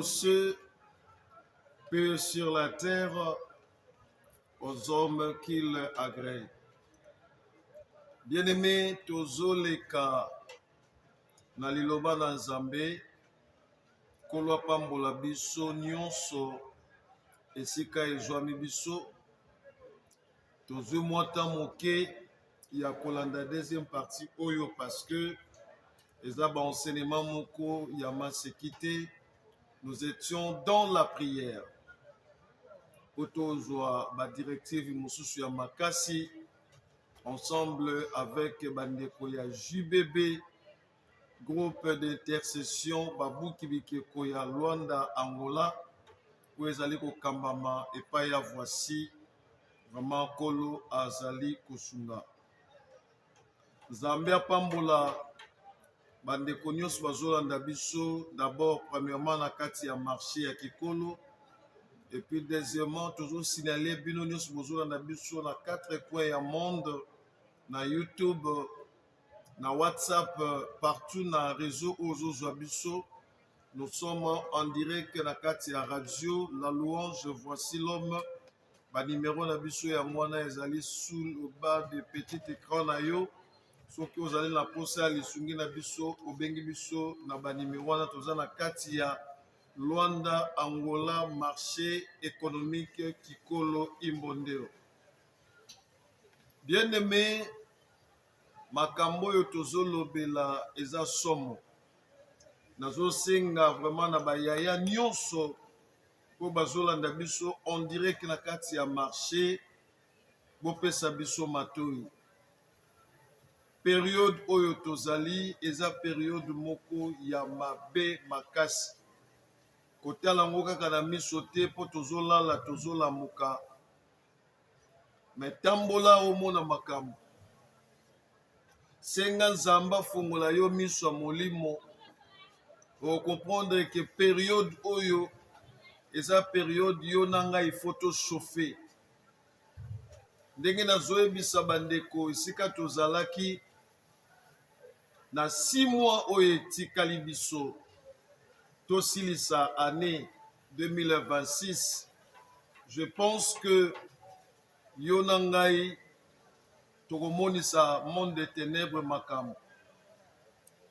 aux cieux, paix sur la terre aux hommes qu'il agrée. Bien-aimés, tozoleka na liloba na Nzambe, kolwa pambola biso nyonso esika ezwami biso. Tozwi mwata moke ya kolanda deuxième partie oyo parce que eza ba enseignement moko ya masekite. Nous étions dans la prière. Otozwa ba directive mosusu ya makasi ensemble avec bandeko ya JBB, groupe d'intercession babuki bikeko ya Luanda Angola, où ezali kokambama epai ya voici vraiment kolo azali kosunga. Nzambe apambola bandeko nyonso bazolanda biso, d'abord premièrement na kati ya marché ya Kikolo, et puis deuxièmement toujours signaler bino nyonso bazolanda biso na 4 coins ya monde, na YouTube, na WhatsApp, partout na réseau ozozwa biso. Nous sommes en direct na kati ya radio La Louange, voici l'homme. Ba numéro na biso ya mwana ezali sous le bas de petit écran na yo. Soki ozali na posa lisungi na biso obengi biso na ba numéro wana toza na kati ya Luanda Angola, marché économique Kikolo Imbondeo. Bien-aimé, makambo oyo tozolobela eza somo. Nazosenga vraiment na bayaya nyonso po bazolanda biso on direct na kati ya marché bopesa biso matoi. Période oyo tozali eza période moko ya mabe makasi. Kotala ngo kaka na miso te po tozolala tozolamuka. Mais tambola omona makambo. Senga Nzamba fungola yo miso ya molimo. Pour comprendre que période oyo eza période yo nanga il faut to chauffer. Ndenge nazoyebisa bandeko esika tozalaki na 6 mois oyo etikali biso tosilisa année 2026. Je pense que yo nangai tokomonisa monde des ténèbres makambo.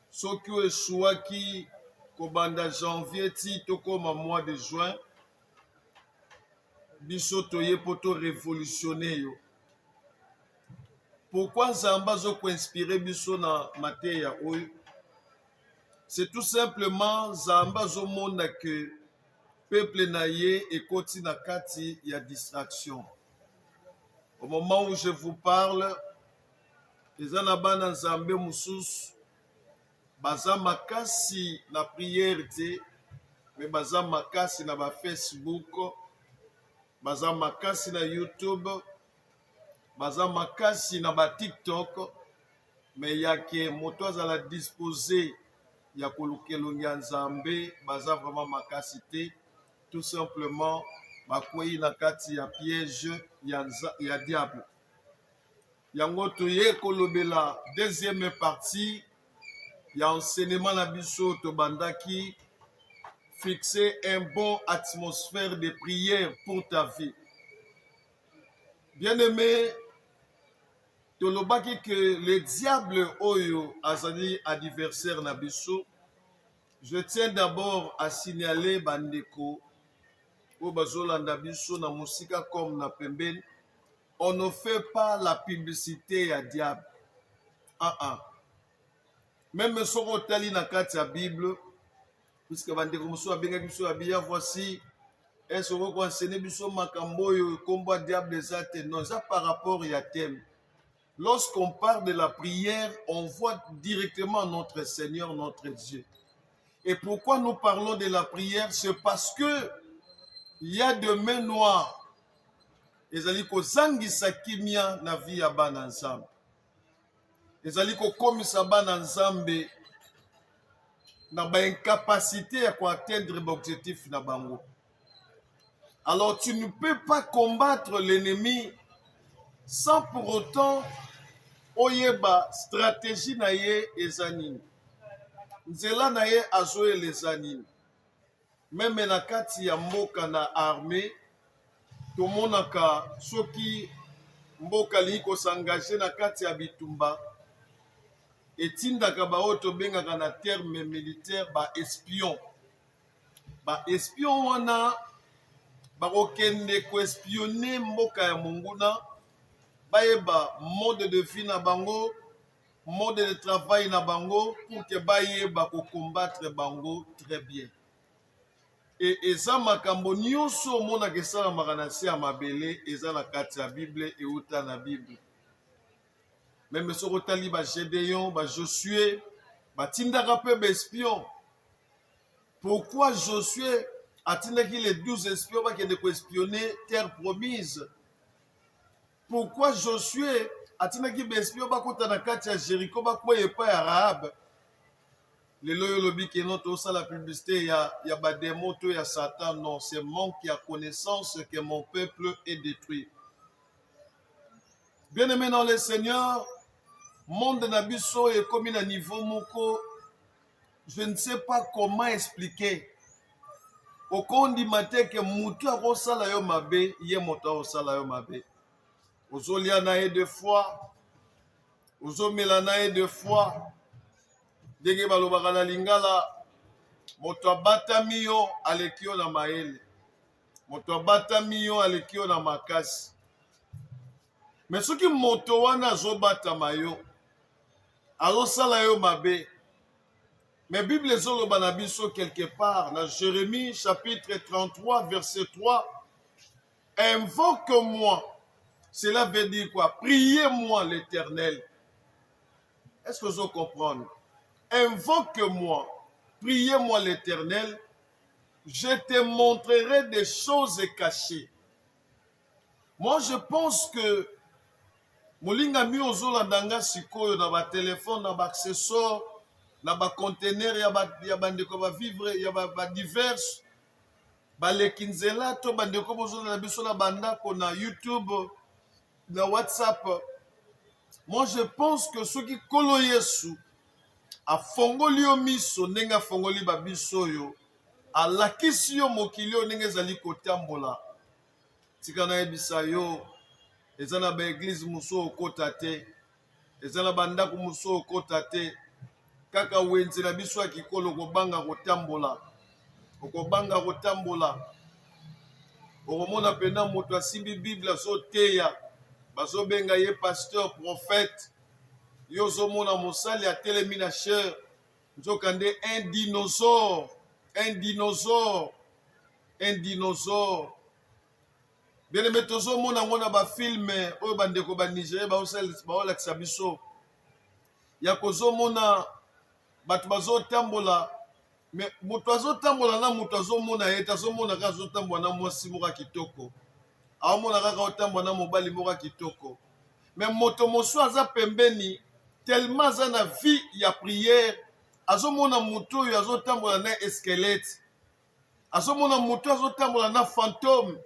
Soki oeshuaki kobanda janvier ti tokoma mois de juin, biso toye poto révolutionner yo. Pourquoi Nzamba zo ko inspirer biso na mateya oyo? C'est tout simplement Nzamba zo mona que peuple na ye ekoti na kati ya distraction. Au moment où je vous parle, eza na bana Nzambe mususu baza makasi na prière te, mais baza makasi na ba Facebook, baza makasi na YouTube, baza makasi na ba TikTok, mais yake moto azala disposé ya kolukelo ya Nzambe, baza vraiment makasi te, tout simplement bakwei na kati ya piège ya diable. Yango toye kolobela deuxième partie ya enseignement na biso tobandaki fixer un bon atmosphère de prière pour ta vie. Bien-aimé, tolobaki que le diable oyo azali adversaire na biso. Je tiens d'abord à signaler bandeko o bazolanda biso na musika comme na pembeni. On ne fait pas la publicité à diable. Même si on tali na kati ya Bible, puisque bandeko muso abenga biso abia voici, est-ce qu'on va enseigner biso makambo yo kombo diable ezate? Non, ça par rapport à thème. Lorsqu'on parle de la prière, on voit directement notre Seigneur, notre Dieu. Et pourquoi nous parlons de la prière? C'est parce que il y a de mains noires. Ezali ko zangisa kimia na vie ya bana Nzambe. Ezali ko komisa bana Nzambe na ba incapacité à atteindre l'objectif na bango. Alors tu ne peux pas combattre l'ennemi sans pour autant oyeba stratégie na ye ezanini. Nzela na ye azoe les anini. Même na kati ya mboka na armée, tomonaka soki mboka li ko s'engager na kati ya bitumba etindaka baoyo tobengaka na terme militaire ba espion. Ba espion wana bakokende koespionner mboka ya monguna, bayeba mode de vie na bango, mode de travail na bango, pour que bayeba ko combattre bango très bien. Et eza makambo nyonso omonaka esalamaka na se ya mabele eza na kati ya Bible euta na Bible. Même soki otali ba Gédéon, ba Josué, batindaka mpe baespion. Pourquoi Josué atindaki les 12 espions bakende koespionner terre promise? Pourquoi Josué atindaki baespion bakota na kati ya Jéricho bakoya epai ya Rahab? Lelo yo lobi ke non tosala publicité ya badémon to ya Satan. Non, c'est manque ya connaissance que mon peuple est détruit. Bien aimé dans le Seigneur, monde na biso et comme na niveau moko, je ne sais pas comment expliquer. Okondi mate ke mutu akosala yo mabe, ye moto akosala yo mabe. Ozolia na ye de fois, ozomela na ye de fois. Ndenge balobaka na lingala, moto abatami yo aleki yo na mayele, moto abatami yo aleki yo na makasi. Mais soki moto wana azobatama yo azosala yo mabe, mais Bible ezoloba na biso quelque part na Jérémie chapitre 33 verset 3, invoque-moi. Cela veut dire quoi? Priez-moi l'Éternel. Est-ce que vous comprenez? Invoque-moi, priez-moi l'Éternel, je te montrerai des choses cachées. Moi, je pense que molinga mi ozolandanga sikoyo na ba téléphone, na ba accessoire, na ba conteneur ya bandeko ba vivre, ya ba divers, ba lekinzela to bandeko bozolanda biso na bandako na YouTube, na WhatsApp. Moi, je pense que ceux qui kolo Yesu afongoli yo miso ndenge afongoli babiso yo, alakisi yo mokili yo ndenge ezali kotambola. Tika nayebisa yo, eza na baeglise mosusu okota te, eza na bandako mosusu okota te, kaka wenze na biso ya kikolo okobanga kotambola, okobanga kotambola. Okomona pena moto asimbi Bible azoteya, bazobenga ye pasteur, prophète. Yo zomona mosali a telemi na chair, nzokande un dinosaure, un dinosaure, un dinosaure. Bien aimé tozomona ngona ba film oyo bandeko ba Nigeria baolakisa biso ya kozomona bato bazotambola, mais moto azotambola na moto azomona ye tazomona kaka azotambola na mwasi moko kitoko, aomona kaka otambola na mobali moko kitoko, mais moto mosusu aza pembeni tellement aza na vie ya prière, azomona moto oyo azotambola na esquelette, azomona moto azotambola na fantôme.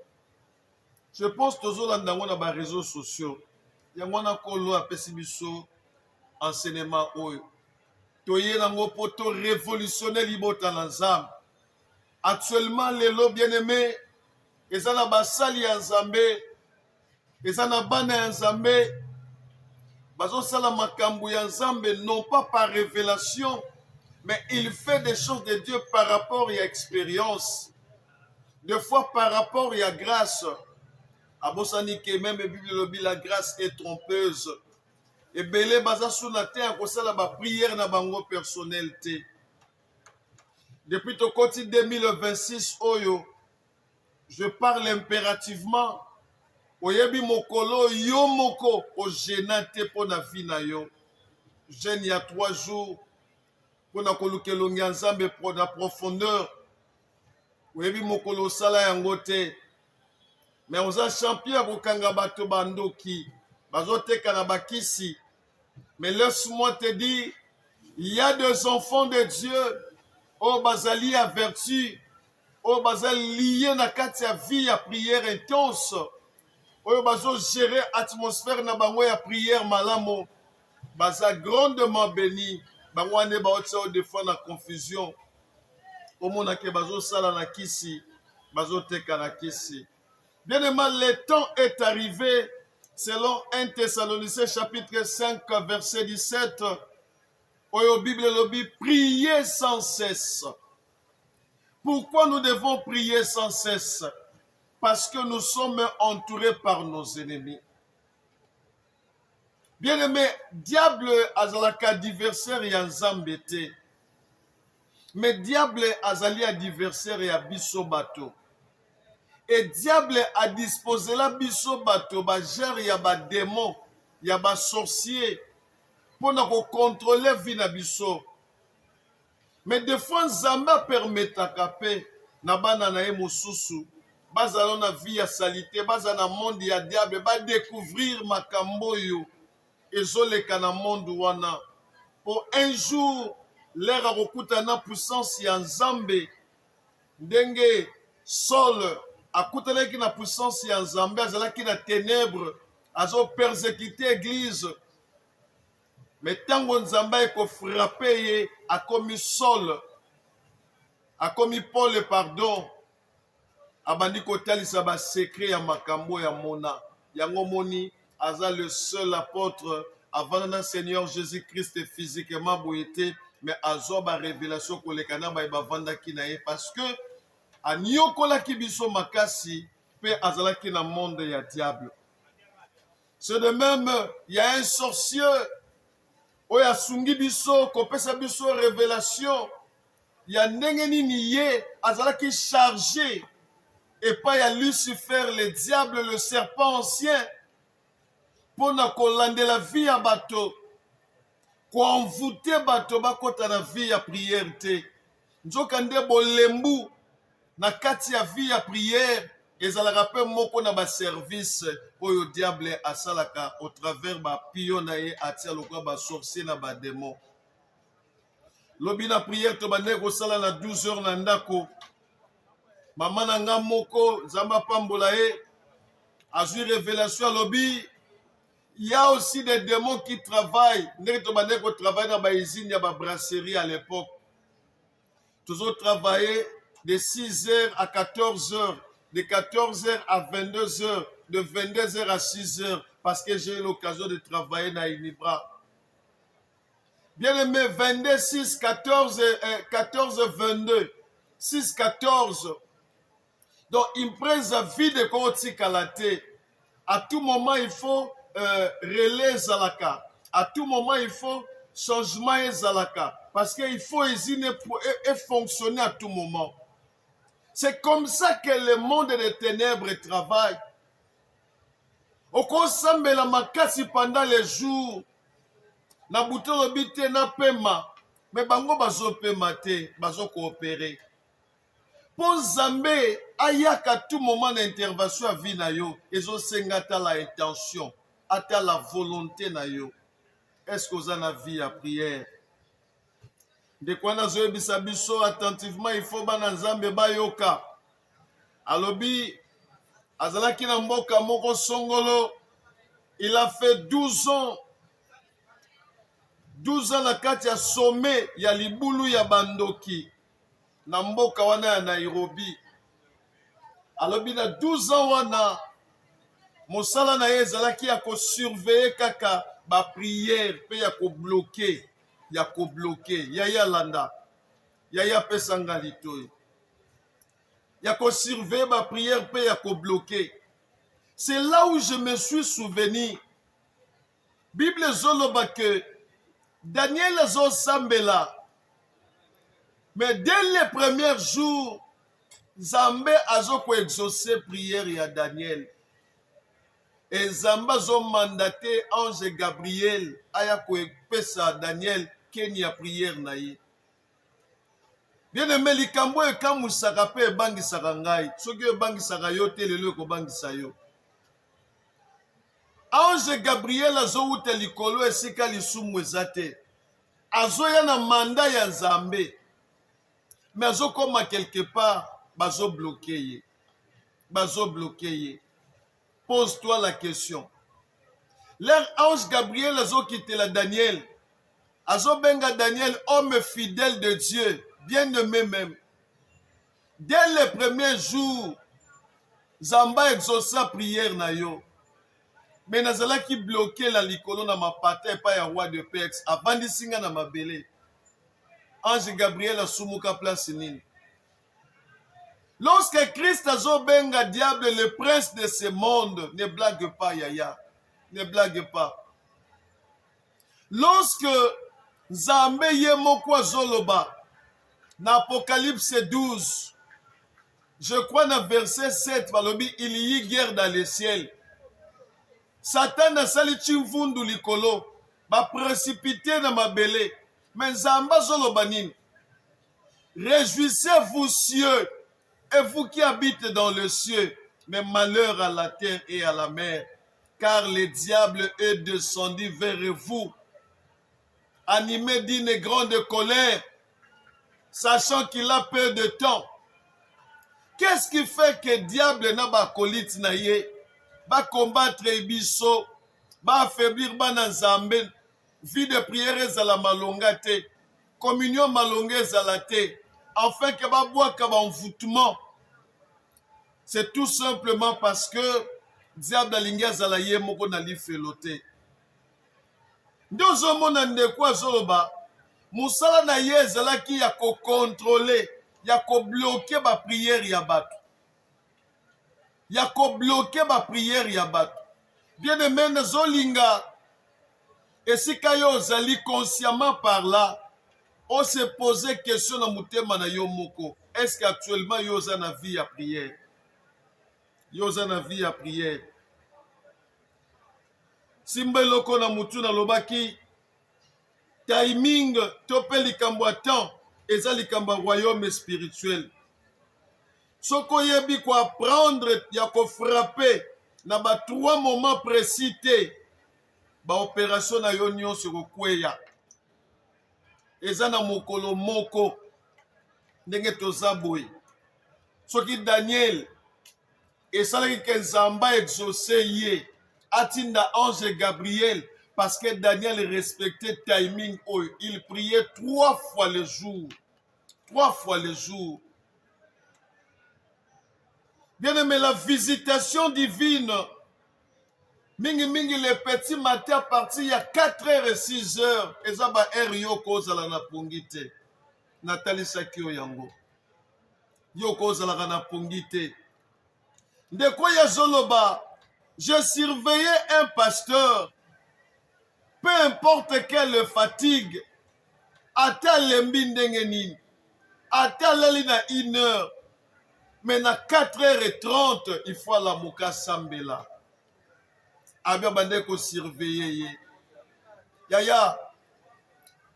Je pense tozolanda yango na ba réseaux sociaux. Yango wana kolo apesi biso enseignement oyo. Toye nango po to révolutionner libota na Nzambe. Actuellement lelo bien aimé, eza na basali ya Nzambe, eza na bana ya Nzambe, bazosala makambo ya Nzambe non pas par révélation, mais il fait des choses de Dieu par rapport à expérience, des fois par rapport à grâce. Abosani ke même Bible lobi la grâce est trompeuse. Et belé baza suna te akosala ba prière na bango personnel te. Depuis to koti 2026 oyo, je parle impérativement. Oyebi mokolo yo moko o genate po na vie na yo. Jeune ya 3 jours po na kolukelongi ya Nzambe po na profondeur. Oyebi mokolo sala yango te. Mais on a champion pour Kangabato Bandoki, Bazoteka na bakisi. Mais laisse-moi te dire, il y a des enfants de Dieu, oh bazali à vertu, oh bazali lié na katia vie à prière intense, oh bazo gérer atmosphère na bango ya prière malamo, baza grandement béni, bango ane ba otsa o des fois na confusion. omonake bazosala na kisi, bazoteka na kisi. Bien aimé, le temps est arrivé, selon 1 Thessaloniciens chapitre 5, verset 17, oyo Bible lobi, priez sans cesse. Pourquoi nous devons prier sans cesse? Parce que nous sommes entourés par nos ennemis. Bien aimé, diable azalaka adversaire ya nzambe te. Mais diable azali adversaire ya biso bato. Et diable a disposé la biso bato ba gère ya ba démon, ya ba sorcier pour na ko contrôler vie na biso. Mais des fois nzambe permetaka pe na bana na ye mosusu bazala na vie ya salité, bazala na monde ya diable, ba découvrir makambo yo ezoleka na monde wana. Pour un jour l'air akokutana puissance ya nzambe ndenge Saul akutanaki na puissance ya nzambe, azalaki na ténèbres, azo persécuter église. Mais tango nzambe ekofrappe ye, akomi Saul, akomi Paul, pardon, abandi kotalisa ba secret ya makambo ya mona. Yango moni aza le seul apôtre avant le Seigneur Jésus-Christ physiquement boyete, mais azo ba révélation koleka na ba bavandaki na ye parce que aniokolaki biso makasi pe azalaki na monde ya diable. C'est de même, il y a un sorcier oyo asungi biso kopesa biso révélation ya ndenge nini ye azalaki chargé epai ya Lucifer, le diable, le serpent ancien, mpona kolandela vie ya bato, koenvoûte bato bakota na vie ya prière te. Nzoka nde bolembu na kati ya vie ya prière ezalaka pe moko na baservice oyo diable asalaka au travers bapio na ye atia lokola basorcier na badémon. Lobi na prière tobandeki kosala na 12 heures na ndako, mama na nga moko nzambe apambola ye azwi révélation alobi il y a aussi des démons qui travaillent. Ndenge tobandeki kotravaille na bausine ya babrasserie à l'époque, toujours travailler de 6 heures à 14 heures, de 14 heures à 22 heures, de 22 heures à 6 heures, parce que j'ai eu l'occasion de travailler dans Inibra. Bien aimé, 22, 6, 14, 22, 6, 14. Donc, une prise vie de Koti Kalate. À tout moment, il faut relais Zalaka. À tout moment, il faut changement Zalaka. Parce qu'il faut hésiter et fonctionner à tout moment. C'est comme ça que le monde des ténèbres travaille. Au consomme la makasi pendant les jours. Na bouton obité na pema. Mais bango bazo pema te, bazo coopérer. Pour Zambé, ayak à tout moment d'intervention à vie na yo. Ezo sengata la intention, ata la volonté na yo. Est-ce que vous en avez vie à prière? De quoi na zoe bisabiso attentivement, il faut bana Nzambe bayoka. Alobi, azalaki na mboka moko songolo, il a fait 12 ans. 12 ans na kati ya sommet ya libulu ya bandoki. Na mboka wana ya Nairobi. Alobi na 12 ans wana, mosala na ye ezalaki ya ko surveiller kaka ba prière pe ya ko bloquer. Ya ko bloquer. Yaya landa. Yaya pesanga litoy. Ya ko surveiller ba prière pe ya ko bloquer. C'est là où je me suis souvenu. Bible zoloba que Daniel azo sambela. Mais dès les premiers jours, Zambé azo ko exaucer prière ya Daniel. Et Zambé azo mandaté ange Gabriel aya ko pesa Daniel keni ya prière na ye. Bien aimé likambo e kamusaka pe bangisaka ngai. Soki e bangisaka yo te lelo ko bangisa yo. Ange Gabriel azo uta likolo esika lisumu ezate. Azo ya na manda ya Nzambe. Mais azo koma quelque part, bazo bloqué ye. Bazo bloqué ye. Pose-toi la question. Leur ange Gabriel azo quitté la Daniel. Azo benga Daniel, homme fidèle de Dieu, bien-aimé même. Dès les premiers jours, Zamba exauça prière na yo. Mais nazala qui bloqué la likolo na mapata et pas ya roi de Pex. Avandi singa na mabele. Ange Gabriel a sumuka place nini. Lorsque Christ a zobenga diable, le prince de ce monde, ne blague pas, Yaya. Ne blague pas. Lorsque Zambé Yemokwa Zoloba, dans Apocalypse 12, je crois dans verset 7, il y a guerre dans le ciel. Satan a sali chimfundu likolo, ba précipité dans ma belé. Mais Zamba Zoloba nini. Réjouissez-vous, cieux, et vous qui habitez dans le ciel, mais malheur à la terre et à la mer, car le diable est descendu vers vous, animé d'une grande colère, sachant qu'il a peu de temps. Qu'est-ce qui fait que le diable n'a pas colite naïe, va combattre Ibiso, va affaiblir Banazambe, vie de prière à la malongate, communion malongaise à la terre, afin que va boire comme envoûtement. C'est tout simplement parce que diable alingi azala ye moko na lifelo te. Nde ozomona ndeko azoloba mosala na ye ezalaki ya kokontrole, ya kobloke bapriere ya bato, ya kobloke bapriere ya bato. Bien aimé, nazolinga esika yo ozali consciemment par là, on se pose question na mutema na yo moko. Est-ce qu'actuellement yo oza na vie ya prière? Yo oza na vie ya prière. Simba eloko na mutu na lobaki timing to pe likambo ya temps eza likambo ya royaume spirituel. Soko yebi ko apprendre ya ko frapper na ba 3 moments précis te ba opération na yo nyonso kokweya. Eza na mokolo moko ndenge toza boye. Soki Daniel esalaki ke Nzamba exaucé ye atinda ange Gabriel parce que Daniel respectait timing. Il priait 3 fois le jour. 3 fois le jour. Bien aimé, la visitation divine, mingi mingi le petit matin à partir il y a 4h et 6h, et ça va yo kozala na pungite. Nathalie Sakio yango. Yo kozala na pungite. Ndeko ya zoloba, je surveillais un pasteur, peu importe quelle fatigue, ata lembi ndenge nini, ata leli na 1h, mais na 4h30, il faut la muka sambela. Abia bande ko surveiller ye. Yaya,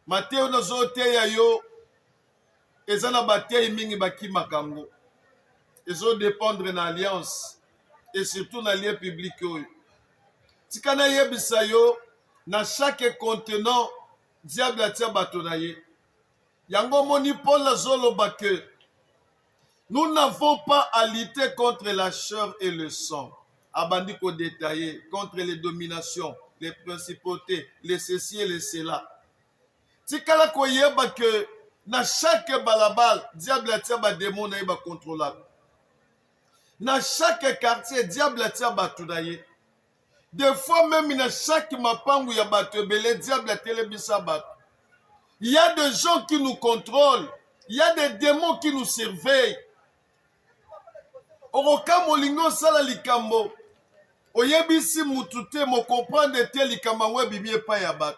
Mateo nazote ya yo, ezana batei mingi baki makango. Ezo dépendre na alliance. Et surtout dans les lieux publics. Tikana yebisa yo, na chaque contenant, diable atia bato na ye. Yango moni Paul azoloba que nous n'avons pas à lutter contre la chair et le sang. Abandi ko détaillé, contre les dominations, les principautés, les ceci et les cela. Tikala ko yeba que na chaque balabal, diable atia ba démon na yeba contrôlable. Dans chaque quartier, diable a tia batunaye. Des fois même dans chaque mapangu ya batebele, diable a telebisa bat. Il y a des gens qui nous contrôlent. Il y a des démons qui nous surveillent. Oroka molingo sala likambo. Oyebisi mutute mo comprendre te likambo webibi pa ya bat.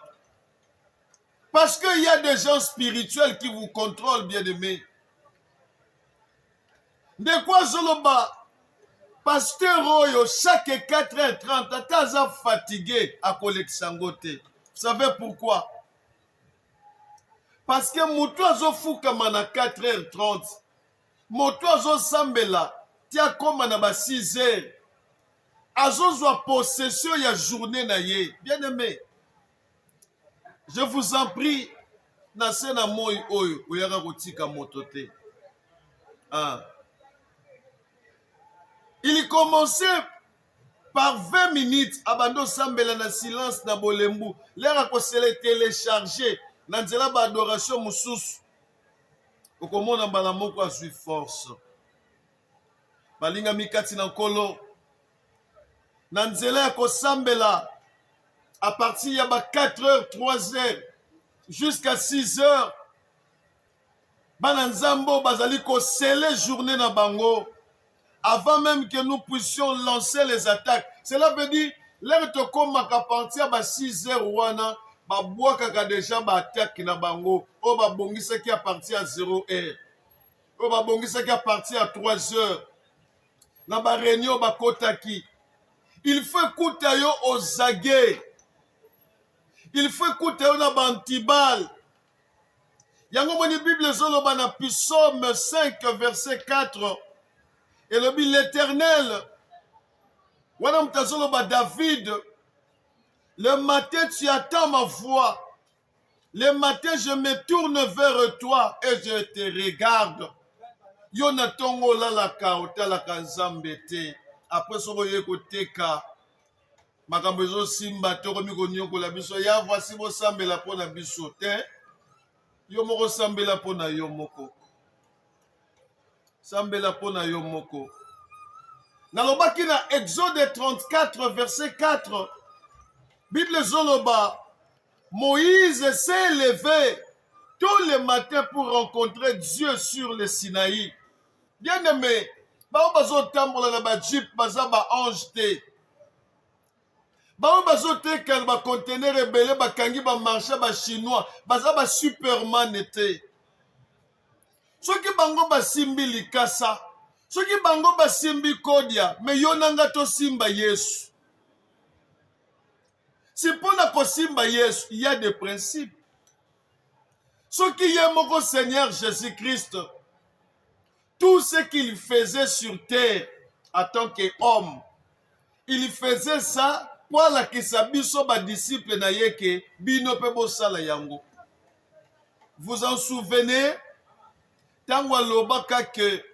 Parce qu'il y a des gens spirituels qui vous contrôlent, bien-aimés. De quoi zoloba? Pasteur Oyo, chaque 4h30, Ataza fatigué à Koleksangote. Vous savez pourquoi? Parce que Moutouazo Foukamana 4h30, Moutouazo Sambela, tia comme na 6h. Azozwa possession ya journée na ye. Bien aimé, je vous en prie, Nasena Moi Oyo, Oyara Rotika Motote. Ah. Il commençait par 20 minutes, Abando Sambela na silence na Bolembu. L'air a conseillé télécharger, Nanzela ba adoration Moussous. Au comment on a balamoko a su force. balinga mikati na nkolo na nzela ya kosambela à partir ya ba 4h 3h jusqu'à 6h bana nzambo bazali kosele journée na bango avant même que nous puissions lancer les attaques. Cela veut dire l'air to komaka partir ba 6h wana ba bwakaka déjà ba attaque na bango o ba bongisaki à partir à 0h o ba bongisaki à partir à 3h na ba réunion ba kotaki. Il faut écouter yo aux aguets. Il faut écouter yo na bantibal. Yango moni Bible zoloba na Psaume 5 verset 4. Et le but l'Éternel. Wana mtazoloba David. Le matin tu attends ma voix. Le matin je me tourne vers toi et je te regarde. Yo na tongo lalaka otalaka nzambe te. Après soko yeko teka. Makambo ezo simba toko miko nyokola biso. Ya voici bo sambela pona biso te. Yo moko sambela pona yo moko. Sambela pona yo moko. Nalobaki na Exode 34 verset 4. Bible zoloba. Moïse s'est levé tous les matins pour rencontrer Dieu sur le Sinaï. Bien aimé, bao bazo tambola na ba jeep baza ba ange te. Bao bazo te kan ba conteneur ebele ba kangi ba marché ba chinois, baza ba superman te. Soki bango ba simbi likasa, soki bango ba simbi kodia, me yonanga to simba Yesu. Si pona ko simba Yesu, il y a des principes. Soki yemoko Seigneur Jésus-Christ, tout ce qu'il faisait sur terre en tant qu'homme, il faisait ça pour la kisabiso ba disciple na yeke bino pe bosala yango. Vous en souvenez? Tango alobaka ke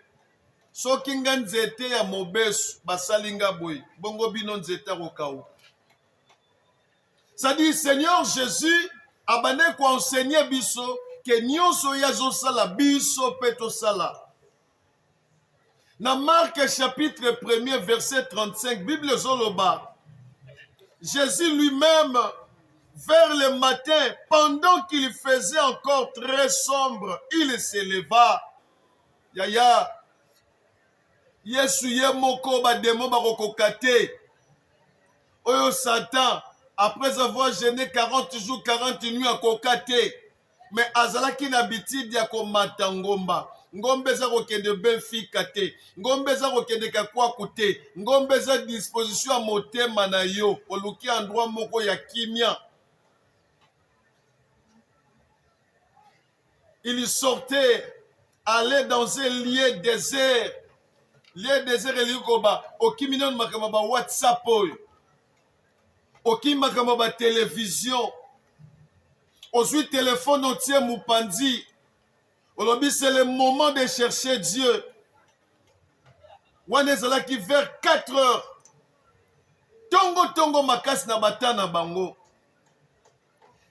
soki nga nzete ya mobesu basalinga boy bongo bino nzete kokau. Ça dit Seigneur Jésus abane ko enseigner biso ke nyonso ya zosala biso pe tosala. Dans Marc chapitre 1er verset 35, Bible zoloba, Jésus lui-même, vers le matin, pendant qu'il faisait encore très sombre, il se leva. Yaya, Yesu ye moko ba demo ba kokokate. Oyo Satan, après avoir jeûné 40 jours, 40 nuits à kokate, mais azalaki na bitidi ya komata ngomba. Ngombe za kokende benfika te, ngombe za kokende kakwaku te, ngombe za disposition ya motema na yo oluki endroit moko ya kimia. Il sortait, allait dans un lieu désert. Lieu désert elikoba okimina makama ba WhatsApp oyo, okimaka ba télévision, ozui téléphone otie mupandi. Aujourd'hui, c'est le moment de chercher Dieu. Wanezala qui vers 4 heures. Tongo makasi na batana bango.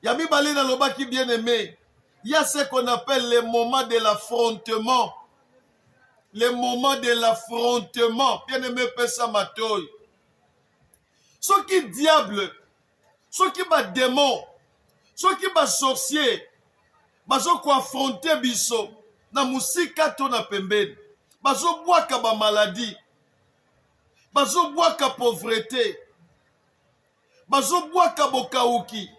Yami bali na loba qui bien aimé. Il y a ce qu'on appelle le moment de l'affrontement. Le moment de l'affrontement. Bien aimé pesa matoy. Ce qui diable, ce qui ba démon, ce qui ba sorcier. Bazo ko affronter biso na musika to na pembeni. Bazo bwaka ba maladie. Bazo bwaka pauvreté. Bazo bwaka bokauki.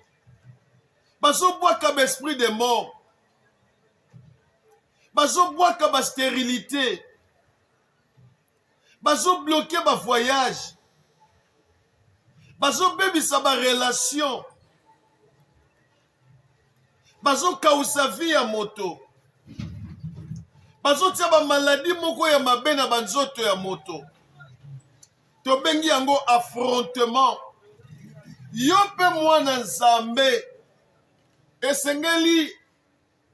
Bazo bwaka ba esprit de mort. Bazo bwaka ba stérilité. Bazo bloquer ba voyage. Bazo bebisa ba relation. Bazo kausa vie ya moto. Bazo tia ba maladie moko ya mabe na banzoto ya moto. To bengi yango affrontement. Yo pe mwana nzambe esengeli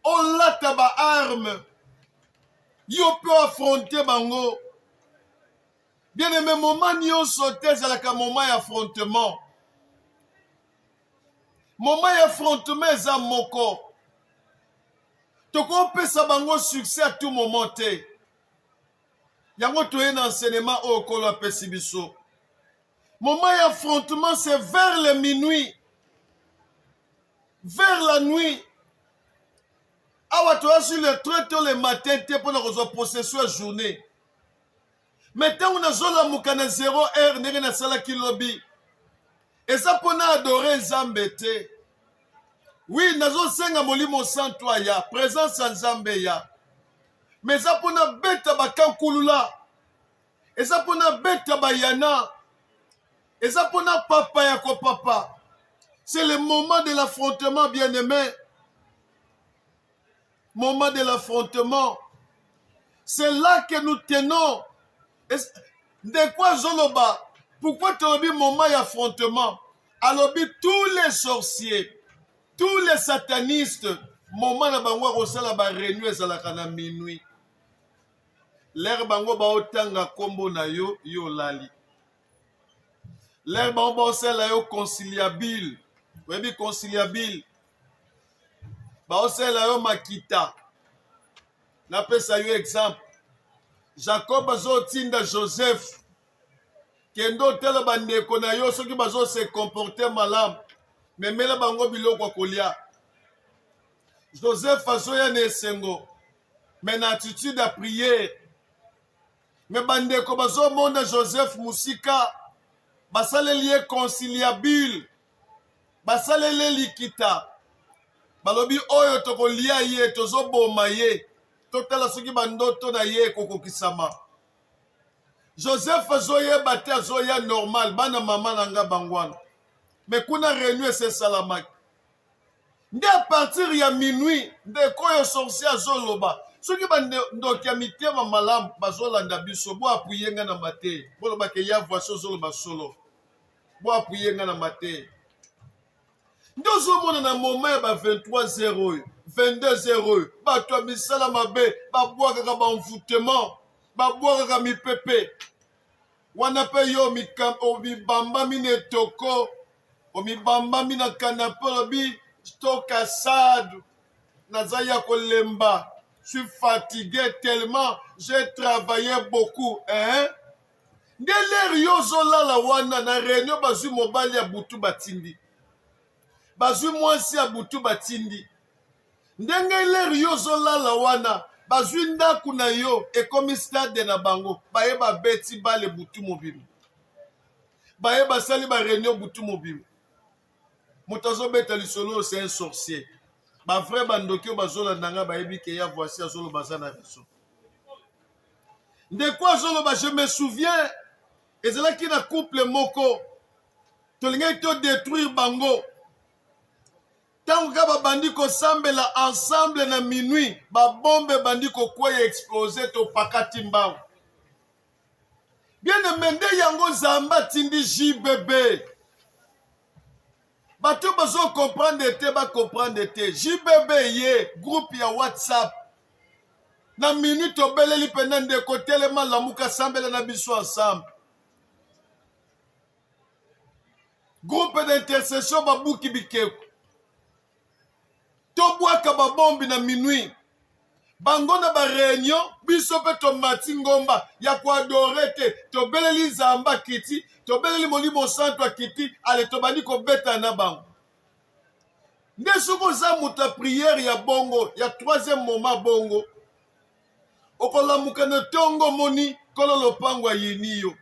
olata ba arme. Yo pe affronter bango. Bien aimé, moment nyonso te ezalaka moment ya affrontement. Moment ya affrontement eza moko. Toko pesa bango succès à tout moment te. Yango toye na enseignement au kolo apesi biso. Moment d'affrontement, c'est vers le minuit. Vers la nuit. Awa toya sur le très tôt le matin te pour la possession la journée. Maintenant on a zola mukana 0 heure ndenge na sala kilobi. Et ça pour adorer Nzambe te. Oui, nazo senga molimo santo ya présence en Nzambe ya. Mais ça pour beta bakankulula. Et ça pour beta bayana. Et ça pour papa ya ko papa. C'est le moment de l'affrontement, bien-aimé. Moment de l'affrontement. C'est là que nous tenons. De quoi Zoloba? Pourquoi tu as dit moment d'affrontement? Alors, tous les sorciers, tous les satanistes, moment na bango rosala ba réunion ezalaka na minuit. L'air bango ba otanga kombo na yo yo lali. L'air bango ba osala yo conciliabile. Oui, conciliabile. Ba osala yo makita. Na pesa yo exemple. Jacob azotinda Joseph. Kendo tela bandeko na yo soki bazo se comporter malamu. Memela bango biloko kolia. Joseph azoya na esengo. Mais na attitude à prière. Mais bandeko bazo mona Joseph musika. Basaleli conciliabile. Basaleli likita. Balobi oyo tokolia ye tozo boma ye. Totala soki bandoto na ye kokokisama. Joseph azoye bate azoya normal bana mama nanga bangwana. Mais kuna réunion c'est salamak. Nde à partir ya minuit nde koyo sorcier azoloba. Soki bandoki ya mitema malamu bazolanda biso bo apuye nga na mate. Boloba ke ya voici zoloba solo. Bo apuye nga na mate. Ndozo mona na moment ya ba 23-0, 22-0, ba to misala mabe, ba boaka ka ba envoûtement, ba boaka ka mi pepe. Wana pe yo mi kam o mi bamba mi ne toko, o mi bamba mi na canapé bi stoka sad. Nazaya kolemba. Je suis fatigué tellement, j'ai travaillé beaucoup, hein? Ndele yo zola la wana na réunion bazu mobali ya butu batindi. Bazui mwasi ya butu batindi. Ndenge leri yo zolala wana. Bazui ndaku na yo ekomi stade na bango. Baye ba beti bale butu mobimu. Baye basali ba réunion butu mobimu. Moutazo beta lisolo c'est un sorcier. Ba vrai bandoki bazola nanga bayebi ke ya voici azolo bazana biso. De quoi zolo ba je me souviens. Ezala ki na couple moko. Tolinga to détruire bango. Tant que bandi ko sambela ensemble na minuit, ba bombe bandi ko kweye exploser to pakati mbao. Bien mende yango zamba tindi JBB. Bato bazo comprendre te ba comprendre te. JBB ye groupe ya WhatsApp. Na minute obeleli penande ko telema lamuka sambela na biso ensemble. Groupe d'intercession babuki bikeko. Tobwaka ba bombi na minuit. Bango na ba réunion, biso pe to mati ngomba ya ko adore te. To beleli zamba kiti, to beleli molimo santo kiti, ale to bani ko beta na bango. Nde soko za muta prière ya bongo, ya troisième moment bongo. Okolamuka na tongo moni kolo lopango yiniyo.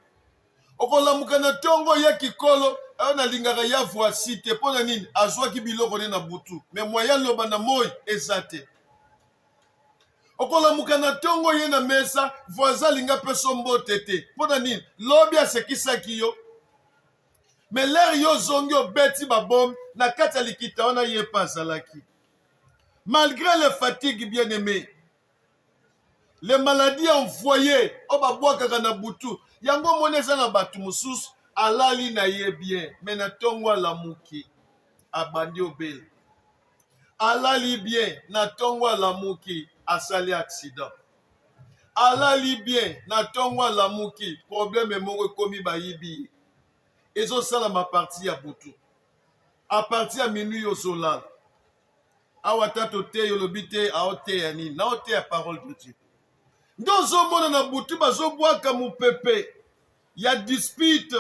Okolamuka na tongo ya kikolo na lingaka ya voici te pona nini azwaki biloko ne na butu mais moya loba na moi ezate okolamuka na tongo ye na mesa voisin linga peso mbote te pona nini lobi asekisaki yo mais l'air yo zongi obeti babom na kati ya likita wana ye pa azalaki malgré les fatigues bien aimés les maladies envoyées obabwakaka na butu yango mona eza na bato mosusu alali na ye bien mais na tongo alamuki abandi obele alali bien na tongo alamuki asali accident alali bien na tongo alamuki problème moko ekomi bayibi ezosala ma partie ya butu a partir ya minuit ozolala awa tato te yolobi te aoteya nini naoteya parole de Dieu ndozomona na butu bazobwaka mopepe ya dispute,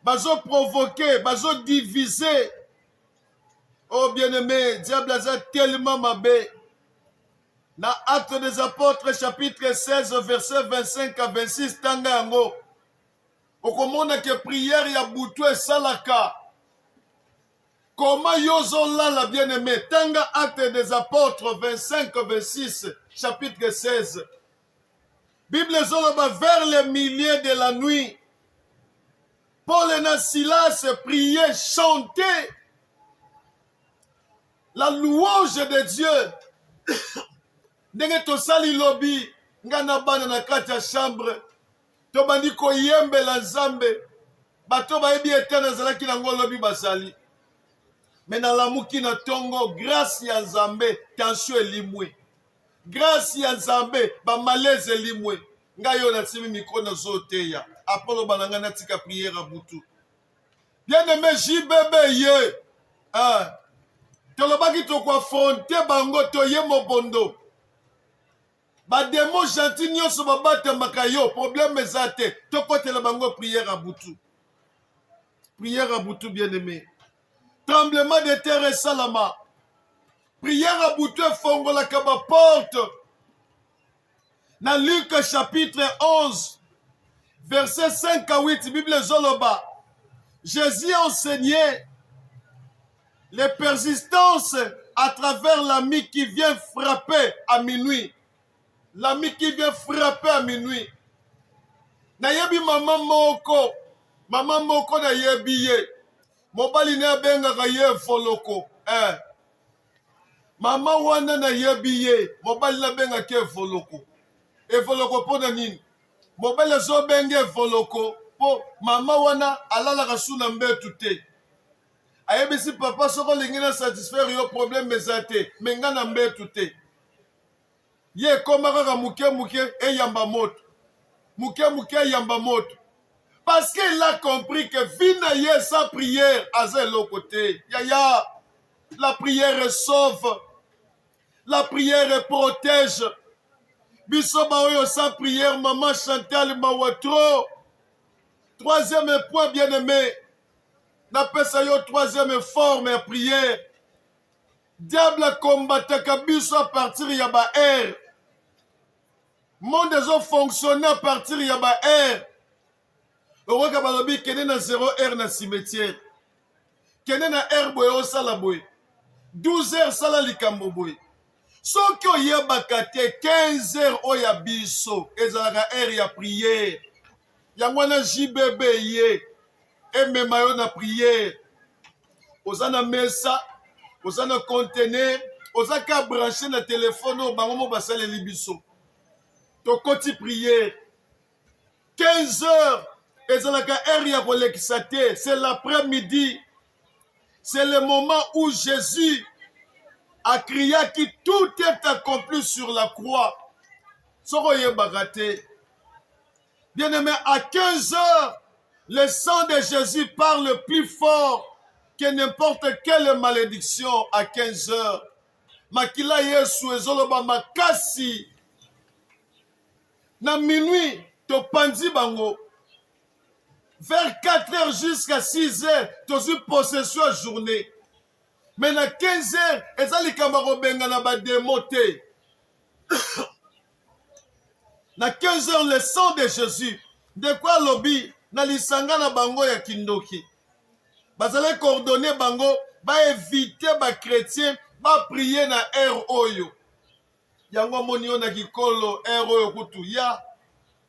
bazoprovoke, bazodivize. Oh bien-aimé, diable a tellement mabe. Dans Actes des Apôtres, chapitre 16, verset 25 à 26, tanga yango. Okomona que prière ya butu et salaka. Comment yozola la bien-aimé? Tanga Actes des Apôtres 25, 26, chapitre 16. Bible zoloba vers les milliers de la nuit. Paul et Silas priaient, chantaient la louange de Dieu. Ndenge tosali lobi ngana bana na kati ya chambre to bandi koyembela Nzambe bato bayebi ete nazalaki nango lobi basali me nalamuki na tongo grâce ya Nzambe tension elimwe grâce ya Nzambe bamalaise elimwe ngai yo nasimi mikro nazoteya apolo balanga natika prière à butu bien-aimé JBB ye tolobaki tokoafronte bango toye mobondo bademo gentil nyonso babatamaka yo problème eza te tokotela bango prière à butu bien-aimé tremblement de terre esalama prière à butu efongolaka baporte na Luc chapitre 11 verset 5 à 8 Bible zoloba Jésus enseignait les persistances à travers l'ami qui vient frapper à minuit. L'ami qui vient frapper à minuit. Nayebi maman moko na yebi ye. Mobali ne bengaka ye foloko. Mama wana na yebi ye. Mobali na bengaka foloko. Foloko po na nini? Mobali zo benge foloko po mama wana alalaka suna mbetu te. Ayebisi papa soko lingina satisfaire yo problème ezate menga na mbetu te. Ye komaka muke eyamba moto. Muke eyamba moto. Parce qu'il a compris que vina ye sans prière à zéro côté. Yaya, la prière sauve. La prière protège. Bisoba oyo sans prière, maman Chantal Mawatro. Troisième point bien-aimé. Napesa yo troisième forme de prière. Diable combataka biso à partir ya ba air. Monde zo fonctionner à partir ya ba air. Oroka balobi kene na 0 heure na cimetière. Kene na air boye o sala boye. 12 heures sala likambo boye. Soki oyebaka te 15 heures oya biso ezalaka air ya prière. Yango na JBB ye. Et même na prière. Osana mesa, osana conteneur, osaka branché na téléphone au bango basale libiso. To koti prière. 15 heures, ezalaka area kolekisate, c'est l'après-midi. C'est le moment où Jésus a crié que tout est accompli sur la croix. Soroye bagate. Bien-aimé, à 15 heures, le sang de Jésus parle plus fort que n'importe quelle malédiction à 15 heures. Makila Yesu ezoloba makasi. Na minuit, to pandi bango. Vers 4 heures jusqu'à 6 heures, to suis possession journée. Mais na 15 heures, ezali kamaro benga na ba démoté. Na 15 heures, le sang de Jésus. De quoi lobby? Na lisanga na bango ya kindoki. Bazale coordonner bango, ba éviter ba chrétien, ba prier na air oyo. Yango moni yo na kikolo air oyo kutu ya.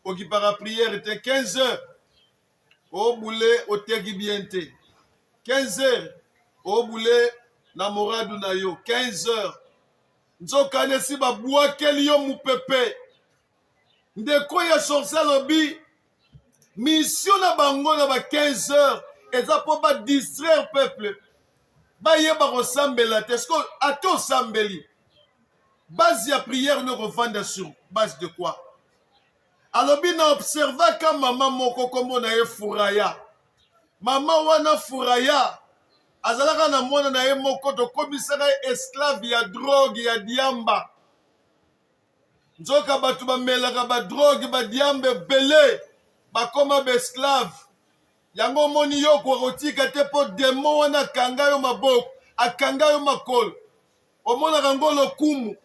Oki para prière était 15 heures. Au boulé au tegi biente. 15 heures. Au boulé na moradu na yo 15 heures. Nzoka nesi ba bouakeli yo mupepe. Ndeko ya sorcier lobby. Mission na bango na ba 15 heures. Eza po ba distraire peuple. Ba yeba resembela te. Est-ce que ato sambeli? Base ya prière ne revende sur base de quoi? Alobi na observa ka mama moko kombo na ye Furaya. Mama wana Furaya. Azalaka na mwana na ye moko to komisaka esclave ya drogue ya diamba. nzoka bato bamelaka badrogue badiambe ebele bakoma baesclave yango omoni yo kokotika te mpo demo wana akanga yo maboko akanga yo makolo omonaka ngo lokumu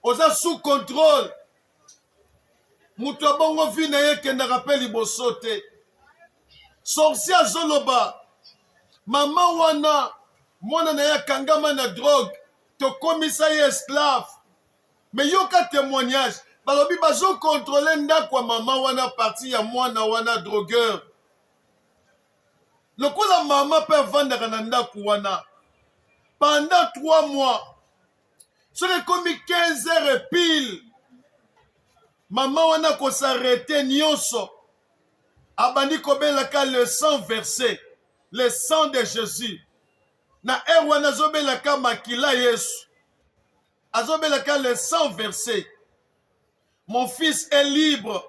oza sous contrôle moto abongo vi na ye ekendaka mpe liboso te sorcier azoloba mama wana mwana na ye akangama na drogue tokomisa ye esclave me yoka témoignage balobi bazokontrole ndako ya mama wana parti ya mwana wana drogueur lokola mama mpe avandaka na ndako wana pendant 3 mois soki ekomi 15 heures pile mama wana kosarete nyonso abandi kobelaka le sang versé le sang de Jésus na ere wana azobelaka makila Yesu azobelaka le sang versé mon fils est libre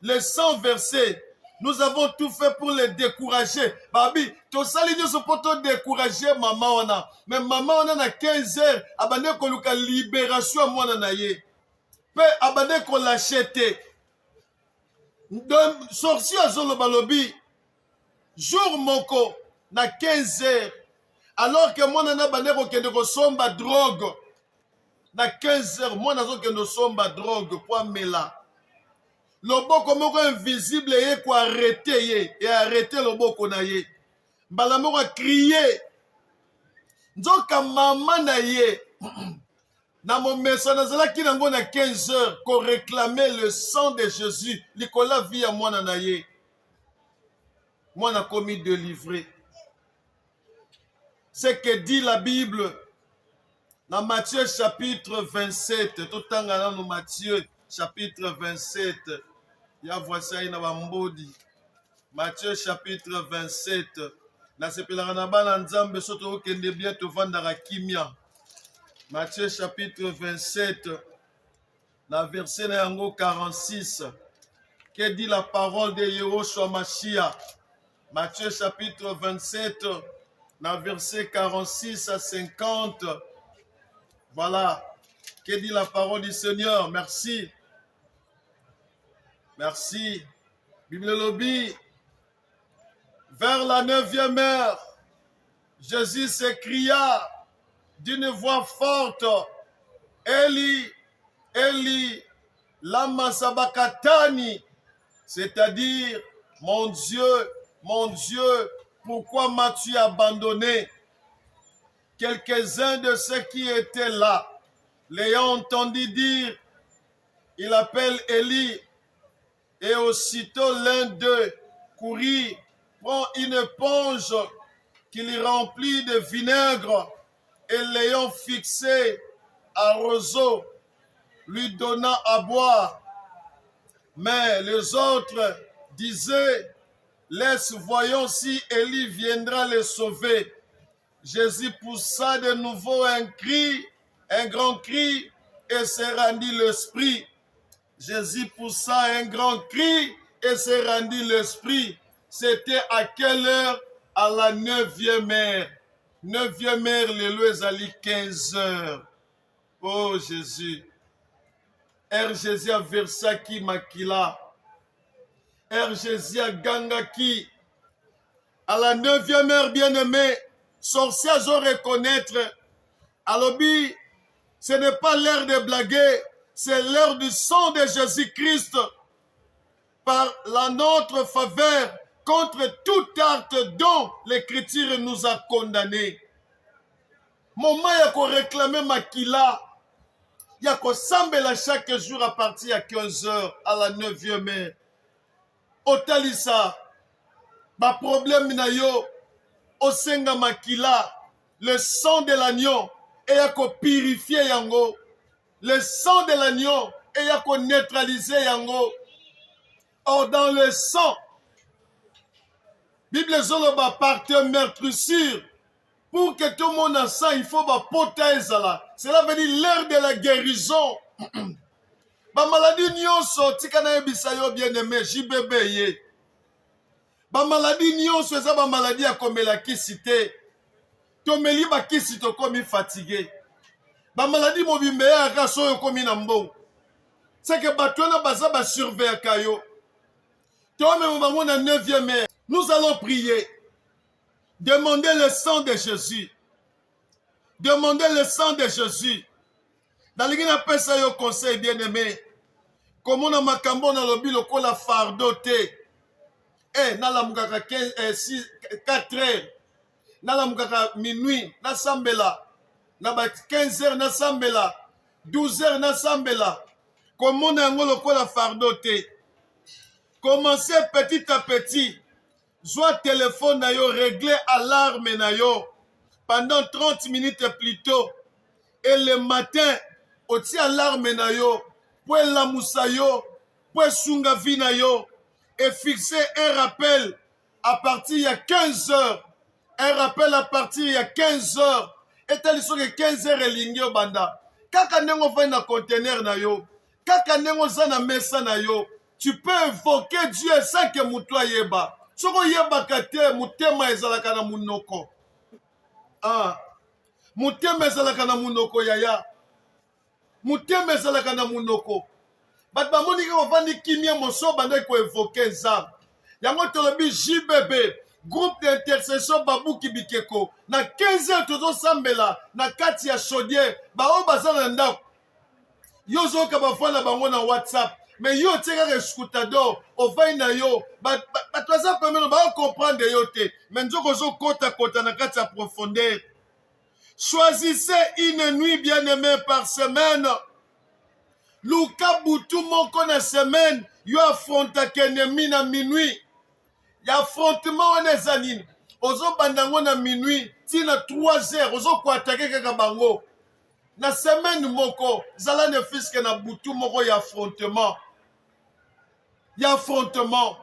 le sang versé nous avons tout fait pour le décourager babi tosali nyonso mpo todécourager mama wana mais mama wana na 15 heures abandi koluka libération ya mwana na ye mpe abandi kolashe te sorcier azoloba lobi jour moko na 15 heures alors que mwana na bande kokende kosomba drogue na 15 heures mwana azokende kosomba drogue po amela loboko moko invisible ye koarrete ye e arrete loboko na ye mbala moko akrie nzoka mama na ye na momeso nazalaki nango na 15 heures koréclame le sang de Jésus likola vi ya mwana na ye mwana komi délivré. Ce que dit la Bible dans Matthieu chapitre 27, tout en allant dans Matthieu chapitre 27, il y a voici na bambodi. Matthieu chapitre 27, na sepelaka na bana nzambe soto okende bien to vandaka kimia. Matthieu chapitre 27, la verset na yango 46, que dit la parole de Yehoshua Mashiach. Matthieu chapitre 27, dans verset 46 à 50. Voilà. Que dit la parole du Seigneur? Merci. Merci. Bible lobby. Vers la 9e heure, Jésus s'écria d'une voix forte, Eli, Eli, lama sabakatani, c'est-à-dire, mon Dieu, pourquoi m'as-tu abandonné? Quelques-uns de ceux qui étaient là l'ayant entendu dire, il appelle Élie, et aussitôt l'un d'eux courut, prend une éponge qu'il remplit de vinaigre, et l'ayant fixé à roseau, lui donna à boire. Mais les autres disaient, laisse, voyons si Élie viendra les sauver. Jésus poussa de nouveau un cri, un grand cri, et se rendit l'esprit. Jésus poussa un grand cri et se rendit l'esprit. C'était à quelle heure? À la 9e heure. 9e heure, les lois ali 15 heures. Oh Jésus. Jésus a versaki makila. Jésus a gangaki. À la 9e heure, bien-aimé, sorciers ont reconnaître. Alobi, ce n'est pas l'heure de blaguer, c'est l'heure du sang de Jésus-Christ par la notre faveur contre tout acte dont l'Écriture nous a condamnés. Moment yako réclamer makila, yako sambela chaque jour à partir à 15 heures à la 9e heure. Otalisa, ba problème na yo, osenga makila, le sang de l'agneau, et yako purifier yango. Le sang de l'agneau, et yako neutraliser yango. Or dans le sang, Bible zoloba partir meurtrissure. Pour que tout le monde a ça, il faut ba potaise là. Cela veut dire l'heure de la guérison. Ba maladie nyonso tika na yebisa yo bien-aimé, JBB ye. Ba maladie nyonso eza ba maladie ya komela kisi te. Tomeli ba kisi to komi fatigué. Ba maladie mobimbe ya kaso yo komi na mbongo. c'est que Batouana Baza va surveiller Kayo. Toi même on va 9e heure. Nous allons prier. Demander le sang de Jésus. Demander le sang de Jésus. Dans les gens appellent ça au conseil bien-aimé. Comment on a makambo na lobi lokola fardeau te. Na la mukaka 4 heures. Na la mukaka minuit. Na sambela. Na ba 15 heures na sambela. 12 heures na sambela. Comment on a lokola fardeau te. Commencez petit à petit. Soit téléphone na yo, régler alarme na yo. Pendant 30 minutes plus tôt. Et le matin, oti alarme na yo. Pour la moussa yo. Pour sunga vi na yo. Et fixer un rappel à partir il y a 15 heures. Un rappel à partir il y a 15 heures. Et tel que 15 heures et ligne banda. Kaka nengo va na conteneur na yo. Kaka nengo za na mesa na yo. Tu peux invoquer Dieu sans que moutoua yeba. Soko yeba kate mutema ezalaka na munoko. Mutema ezalaka na munoko yaya. Mutema ezalaka na munoko. Bat ba moni ko vandi kimia moso banda ko invoquer nzambe. Yango tolobi JBB, groupe d'intercession Babuki Bikeko. Na 15 heures tozo sambela na kati ya chaudière. Ba o bazana ndako. Yo zo ka ba fana bango na WhatsApp. Mais yo teka ke scutador, o vai na yo. Ba toza pemelo ba comprendre yo te. Mais nzoko zo kota na kati ya profondeur. Choisissez une nuit bien-aimée par semaine. Luka butu moko na semaine, yo affronta kenemi na minuit. Ya affrontement wana zanini. Ozo bandango na minuit, tina 3 heures, ozo ko attaquer kaka bango. Na semaine moko, zala ne fiske na butu moko ya affrontement. Ya affrontement.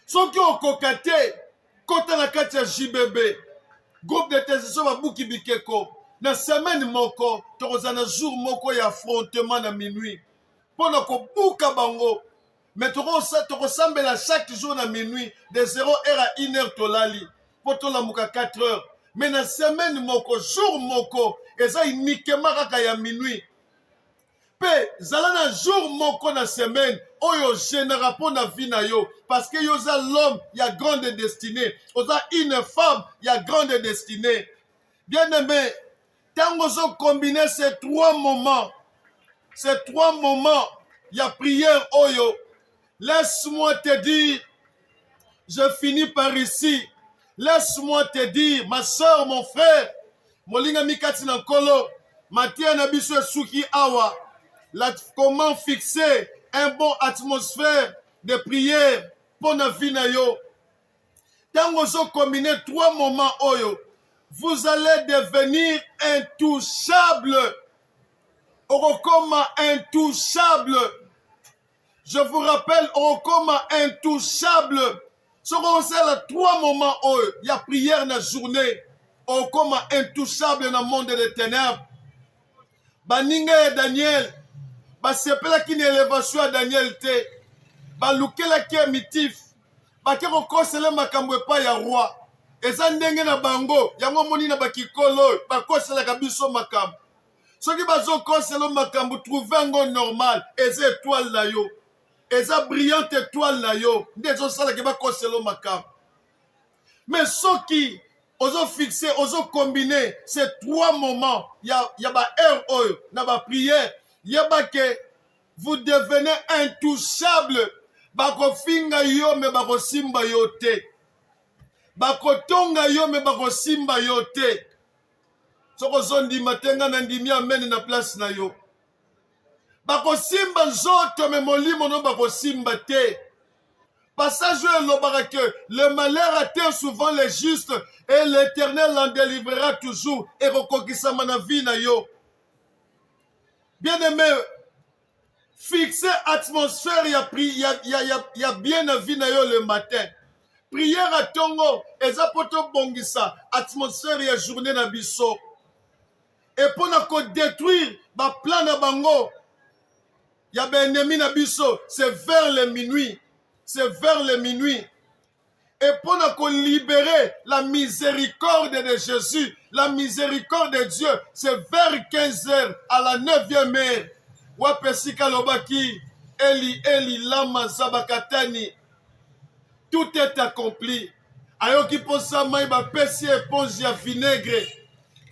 Soki okokate, kota na kati ya JBB. Groupe de intercession Babuki Bikeko. Na semaine moko, tokoza na jour moko ya affrontement na minuit. Pona ko buka bango. Mais tokosambela chaque jour na minuit de 0 heure à 1 heure tolali. Poto la muka 4 heures. Mais na semaine moko, jour moko, eza uniquement kaka ya minuit. Pe zala na jour moko na semaine, oyo généra po na vie na yo. Parce que yo za l'homme, ya grande destinée. Oza une femme, ya grande destinée. Bien aimé, tango zo combiner ces 3 moments, il y a prière oyo. Laisse-moi te dire, je finis par ici. Laisse-moi te dire, ma soeur, mon frère, molinga mikati na kolo, matia na biso suki awa, comment fixer un bon atmosphère de prière pour na vie na yo. Tango zo combiner 3 moments oyo, vous allez devenir intouchable. Orokoma intouchable. Je vous rappelle, Orokoma intouchable. Ce qu'on sait là, 3 moments où il y a prière dans la journée. Orokoma intouchable dans le monde des ténèbres. Baninga et Daniel. Basepela qui n'élévation à Daniel te. Balukela qui est mitif. Bakero kosele makambo pa ya roi. Eza ndenge na bango. Yango moni na bakikolo. Bakosela kabiso makambo. Ceux qui bazo koselo makambo trouver ngo normal. Eza étoile na yo. Eza brillante étoile na yo. Ndezo sala ki ba koselo makambo. Mais ceux qui ozo fixer, ozo combiner ces 3 moments. Ya ba heure oyo na ba prière. Ya ba que vous devenez intouchable. Bako finga yo me bako simba yo te. Bako tonga yo me bako simba yo te. Soko zondi matenga na ndimi amen na place na yo. Bako simba zoto me molimo no bako simba te. Passage le que le malheur atteint souvent les justes et l'Éternel en délivrera toujours et rekokisa mana vie na yo. Bien aimé, fixer atmosphère y a bien na vie na yo le matin. Prière à tongo eza poto bongisa atmosphère ya journée na biso. Et pour na détruire ba plan na bango ya ba ennemi na biso, c'est vers le minuit. C'est vers le minuit. Et pour nous libérer la miséricorde de Jésus, la miséricorde de Dieu, c'est vers 15 heures à la 9e heure. Wapesika lobaki, Eli, Eli, lama sabakatani. Tout est accompli. Ayoki posa mai ba pesi éponge ya vinaigre.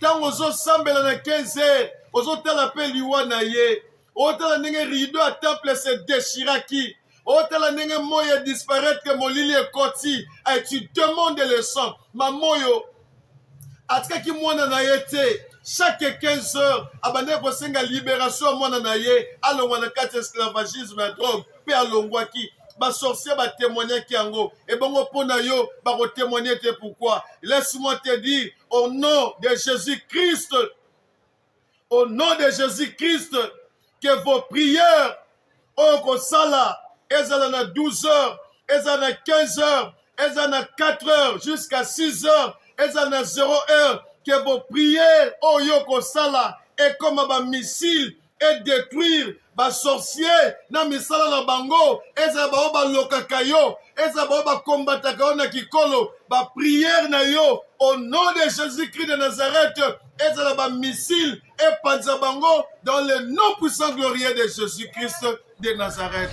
Tant ozo sambela na 15 heures, ozo tala pe liwa na ye. Otala ndenge rideau à temple se déchiraki. Otala ndenge moyo disparaître que molili ekoti. Ay tu demandes le sang. Mamoyo atikaki mwana na ye te. Chaque 15 heures, abande kosenga libération mwana na ye. Alongwa na kati esclavagisme ya drogue. Pe alongwaki. Ba sorcier ba témoigner ki yango. Et bongo pona yo ba ko témoigner te pourquoi. Laisse-moi te dire au nom de Jésus-Christ. Au nom de Jésus-Christ, que vos prières, oh kosala, ezala na 12 heures, ezala na 15 heures, ezala na 4 heures, jusqu'à 6 heures, ezala na 0 heure, que vos prières, oh yo kosala, et comme un missile, et détruire, ba sorcier, na misala na bango, ezala ba oba lokaka yo, ezala ba oba kombataka yo na kikolo, ba prière na yo, au nom de Jésus-Christ de Nazareth, ezala ba missile, et panza bango, dans le nom puissant glorieux de Jésus-Christ de Nazareth.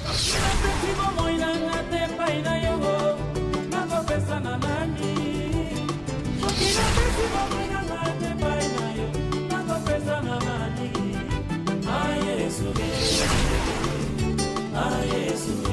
Ah, yes.